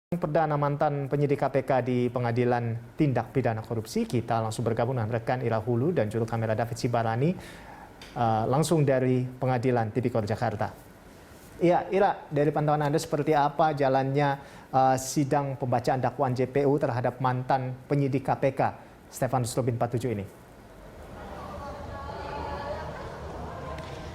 Perdana mantan penyidik KPK di Pengadilan Tindak Pidana Korupsi, kita langsung bergabung dengan rekan Ira Hulu dan juru kamera David Sibarani langsung dari Pengadilan Tipikor Jakarta. Iya, Ira, dari pantauan Anda seperti apa jalannya sidang pembacaan dakwaan JPU terhadap mantan penyidik KPK Stefanus Robin 47 ini?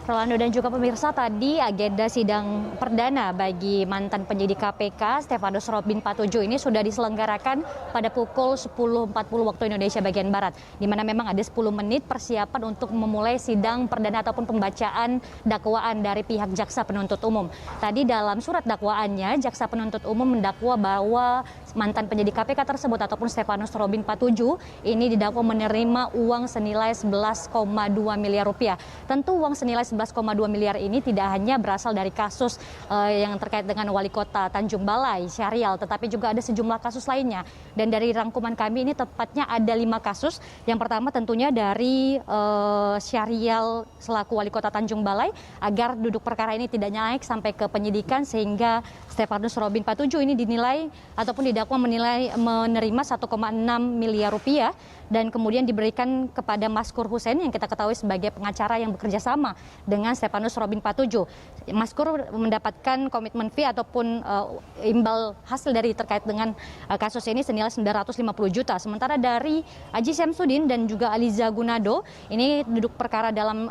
Rolando dan juga pemirsa, tadi agenda sidang perdana bagi mantan penyidik KPK Stefanus Robin 47 ini sudah diselenggarakan pada pukul 10.40 waktu Indonesia bagian Barat, di mana memang ada 10 menit persiapan untuk memulai sidang perdana ataupun pembacaan dakwaan dari pihak jaksa penuntut umum. Tadi dalam surat dakwaannya, jaksa penuntut umum mendakwa bahwa mantan penyidik KPK tersebut ataupun Stefanus Robin 47 ini didakwa menerima uang senilai 11,2 miliar rupiah. Tentu uang senilai 11,2 miliar ini tidak hanya berasal dari kasus yang terkait dengan wali kota Tanjung Balai, Syahrial, tetapi juga ada sejumlah kasus lainnya. Dan dari rangkuman kami ini tepatnya ada 5 kasus. Yang pertama tentunya dari Syahrial selaku wali kota Tanjung Balai agar duduk perkara ini tidak naik sampai ke penyidikan sehingga Stefanus Robin 47 ini dinilai ataupun didakwa menerima 1,6 miliar rupiah dan kemudian diberikan kepada Maskur Hussein yang kita ketahui sebagai pengacara yang bekerja sama dengan Stefanus Robin 47. Maskur mendapatkan komitmen fee ataupun imbal hasil dari terkait dengan kasus ini senilai 950 juta. Sementara dari Aji Syamsuddin dan juga Aliza Gunado ini duduk perkara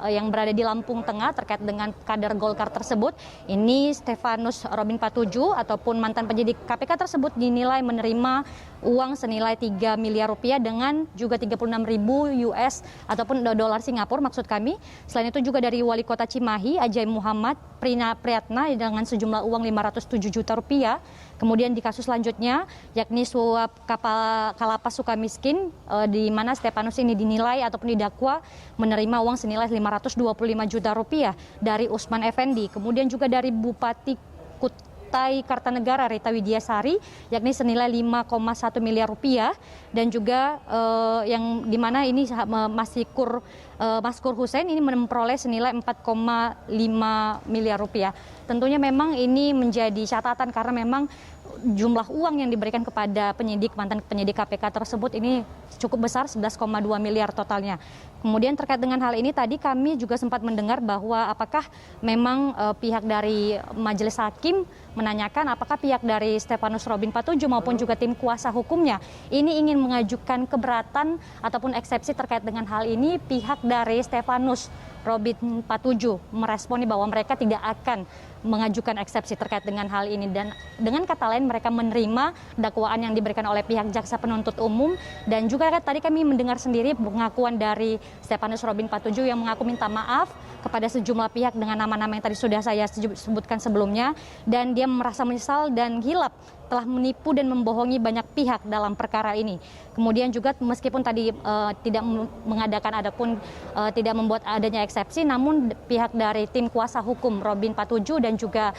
yang berada di Lampung Tengah terkait dengan kader Golkar tersebut. Ini Stefanus Robin 47 ataupun mantan penyidik KPK tersebut dinilai menerima uang senilai 3 miliar rupiah dengan juga 36.000 US ataupun dolar Singapura maksud kami. Selain itu juga dari wali kota Cimahi Ajay Muhammad Prina Priyatna dengan sejumlah uang 507 juta rupiah. Kemudian di kasus selanjutnya yakni suap kapal Kalapas Sukamiskin di mana Stefanus ini dinilai ataupun didakwa menerima uang senilai 525 juta rupiah dari Usman Effendi. Kemudian juga dari Bupati Kutai Kartanegara Rita Widiasari yakni senilai 5,1 miliar rupiah dan juga yang dimana ini Maskur Hussein ini memperoleh senilai 4,5 miliar rupiah. Tentunya memang ini menjadi catatan karena memang jumlah uang yang diberikan kepada mantan penyidik KPK tersebut ini cukup besar, 11,2 miliar totalnya. Kemudian terkait dengan hal ini tadi kami juga sempat mendengar bahwa apakah memang pihak dari Majelis Hakim menanyakan apakah pihak dari Stefanus Robin 47 maupun juga tim kuasa hukumnya ini ingin mengajukan keberatan ataupun eksepsi terkait dengan hal ini. Pihak dari Stefanus Robin 47 meresponi bahwa mereka tidak akan mengajukan eksepsi terkait dengan hal ini dan dengan kata lain mereka menerima dakwaan yang diberikan oleh pihak jaksa penuntut umum. Dan juga tadi kami mendengar sendiri pengakuan dari Stefanus Robin 47 yang mengaku minta maaf kepada sejumlah pihak dengan nama-nama yang tadi sudah saya sebutkan sebelumnya dan dia merasa menyesal dan hilap telah menipu dan membohongi banyak pihak dalam perkara ini. Kemudian juga meskipun tadi tidak mengadakan ataupun tidak membuat adanya eksepsi, namun pihak dari tim kuasa hukum Robin 47 dan juga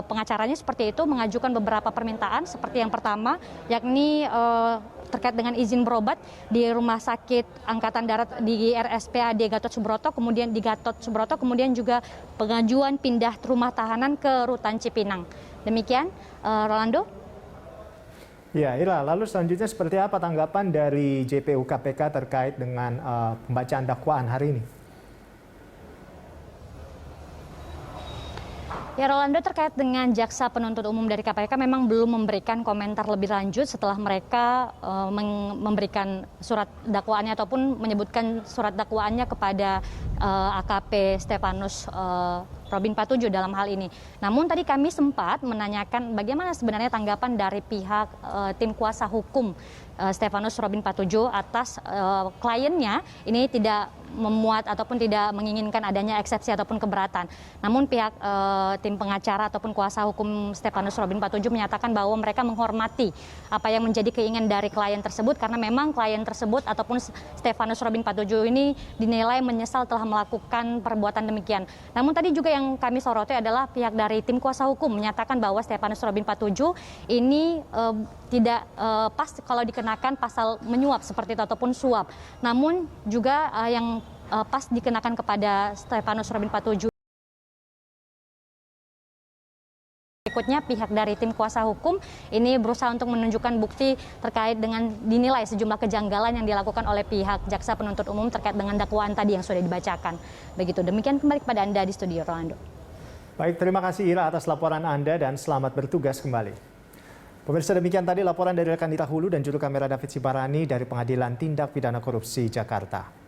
pengacaranya seperti itu mengajukan beberapa permintaan seperti yang pertama yakni terkait dengan izin berobat di Rumah Sakit Angkatan Darat di RSPAD Gatot Subroto, kemudian di Gatot Subroto, kemudian juga pengajuan pindah rumah tahanan ke Rutan Cipinang. Demikian, Rolando. Ya, Ira, lalu selanjutnya seperti apa tanggapan dari JPU KPK terkait dengan pembacaan dakwaan hari ini? Ya Rolando, terkait dengan jaksa penuntut umum dari KPK memang belum memberikan komentar lebih lanjut setelah mereka memberikan surat dakwaannya ataupun menyebutkan surat dakwaannya kepada AKP Stefanus Robin 47 dalam hal ini. Namun tadi kami sempat menanyakan bagaimana sebenarnya tanggapan dari pihak tim kuasa hukum Stefanus Robin 47 atas kliennya ini tidak memuat ataupun tidak menginginkan adanya eksepsi ataupun keberatan. Namun pihak tim pengacara ataupun kuasa hukum Stefanus Robin 47 menyatakan bahwa mereka menghormati apa yang menjadi keinginan dari klien tersebut karena memang klien tersebut ataupun Stefanus Robin 47 ini dinilai menyesal telah melakukan perbuatan demikian. Namun tadi juga yang kami soroti adalah pihak dari tim kuasa hukum menyatakan bahwa Stefanus Robin 47 ini tidak pas kalau dikenakan pasal menyuap seperti itu ataupun suap. Namun juga yang pas dikenakan kepada Stefanus Robin 47 Berikutnya pihak dari tim kuasa hukum ini berusaha untuk menunjukkan bukti terkait dengan dinilai sejumlah kejanggalan yang dilakukan oleh pihak jaksa penuntut umum terkait dengan dakwaan tadi yang sudah dibacakan. Begitu, demikian kembali kepada Anda di studio, Rolando. Baik, terima kasih Ira atas laporan Anda dan selamat bertugas kembali. Pemirsa, demikian tadi laporan dari rekan Ira Hulu dan juru kamera David Sibarani dari Pengadilan Tindak Pidana Korupsi Jakarta.